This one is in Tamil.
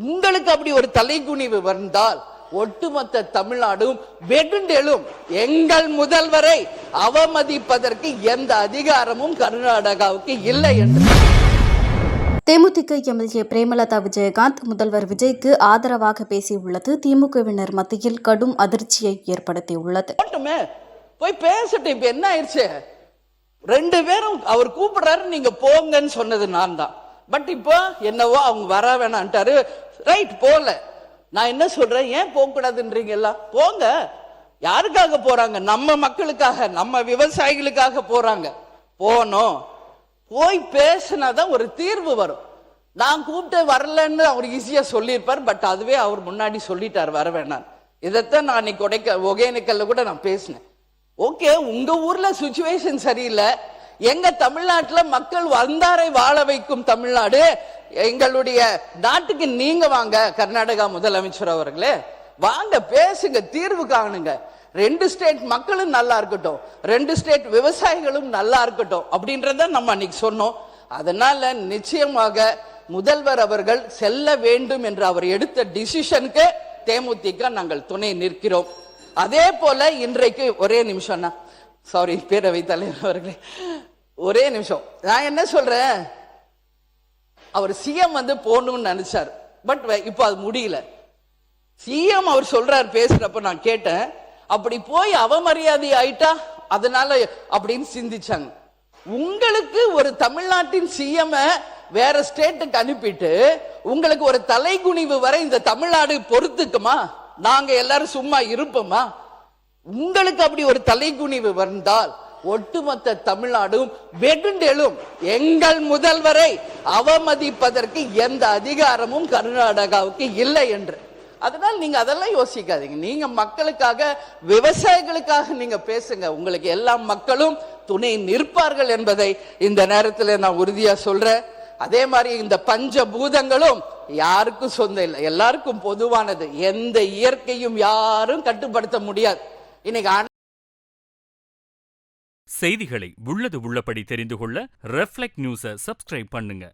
உங்களுக்கு அப்படி ஒரு தலைகுனிவு வந்தால் ஒட்டுமொத்த தமிழ்நாடும் வெகுண்டெழும். எங்கள் முதல்வரை அவமதிப்பதற்கு எந்த அதிகாரமும் கர்நாடகாவுக்கு இல்லை என்று. தேமுதிக எம்எல்ஏ பிரேமலதா விஜயகாந்த் முதல்வர் விஜய்க்கு ஆதரவாக பேசியுள்ளது திமுகவினர் மத்தியில் கடும் அதிர்ச்சியை ஏற்படுத்தியுள்ளது. போய் பேசட்டும். இப்ப என்ன ஆயிடுச்சு, 2 பேரும் அவர் கூப்பிடுறாரு, நீங்க போங்கன்னு சொன்னது நான் தான். பட் இப்போ என்னவோ அவங்க வர வேணான்ட்டாரு. ரைட், போல. நான் என்ன சொல்றேன், ஏன் போக கூடாதுன்றீங்க? எல்லாம் போங்க. யாருக்காக போறாங்க? நம்ம மக்களுக்காக, நம்ம விவசாயிகளுக்காக போறாங்க. போனோம், போய் பேசினாதான் ஒரு தீர்வு வரும். நான் கூப்பிட்டு வரலன்னு அவர் ஈஸியா சொல்லியிருப்பார். பட் அதுவே அவர் முன்னாடி சொல்லிட்டார் வர வேணாம். இதைத்தான் நான் இன்னைக்கு ஒகேனக்கல்ல கூட நான் பேசினேன். ஓகே, உங்க ஊர்ல சுச்சுவேஷன் சரியில்லை. எங்க தமிழ்நாட்டுல மக்கள் வந்தாரை வாழ வைக்கும் தமிழ்நாடு. எங்களுடைய நாட்டுக்கு நீங்க வாங்க, கர்நாடகா முதலமைச்சர் அவர்களே, வாங்க பேசுங்க, தீர்வு காணுங்க. 2 ஸ்டேட் மக்களும் நல்லா இருக்கட்டும், 2 ஸ்டேட் விவசாயிகளும் நல்லா இருக்கட்டும் அப்படின்றத நம்ம அன்னைக்கு சொன்னோம். அதனால நிச்சயமாக முதல்வர் அவர்கள் செல்ல வேண்டும் என்று அவர் எடுத்த டிசிஷனுக்கு தேமுதிக நாங்கள் துணை நிற்கிறோம். அதே போல இன்றைக்கு ஒரே நிமிஷம், சாரி பேரவை தலைவர் அவர்களே, ஒரே நிமிஷம். நான் என்ன சொல்றேன், அவர் சிஎம் போகணும்னு நினைச்சார். பட் இப்போ அது முடியல. சிஎம் அவர் சொல்றார் பேசுறப்ப நான் கேட்டேன், அப்படி போய் அவமரியாதை ஆயிட்டா அதனால அப்படின்னு சிந்திச்சாங்க. உங்களுக்கு ஒரு தமிழ்நாட்டின் சிஎம் வேற ஸ்டேட்டுக்கு அனுப்பிட்டு உங்களுக்கு ஒரு தலைகுனிவு வரை இந்த தமிழ்நாடு பொறுத்துக்குமா? நாங்க எல்லாரும் சும்மா இருப்போமா? உங்களுக்கு அப்படி ஒரு தலைகுனிவு வந்தால் ஒட்டுமொத்த தமிழ்நாடும் வெகுண்டெழும். எங்கள் முதல்வரை அவமதிப்பதற்கு எந்த அதிகாரமும் கர்நாடகாவுக்கு இல்லை என்று. அதனால் நீங்க அதெல்லாம் யோசிக்காதீங்க. நீங்க மக்களுக்காக, விவசாயிகளுக்காக நீங்க பேசுங்க. உங்களுக்கு எல்லா மக்களும் துணை நிற்பார்கள் என்பதை இந்த நேரத்தில் நான் உறுதியா சொல்றேன். அதே மாதிரி இந்த பஞ்சபூதங்களும் யாருக்கும் சொந்தம் இல்லை, எல்லாருக்கும் பொதுவானது. எந்த இயற்கையும் யாரும் கட்டுப்படுத்த முடியாது. இன்னைக்கு செய்திகளை உள்ளது உள்ளபடி தெரிந்து கொள்ள ரெஃப்ளெக்ட் நியூஸை சப்ஸ்கிரைப் பண்ணுங்க.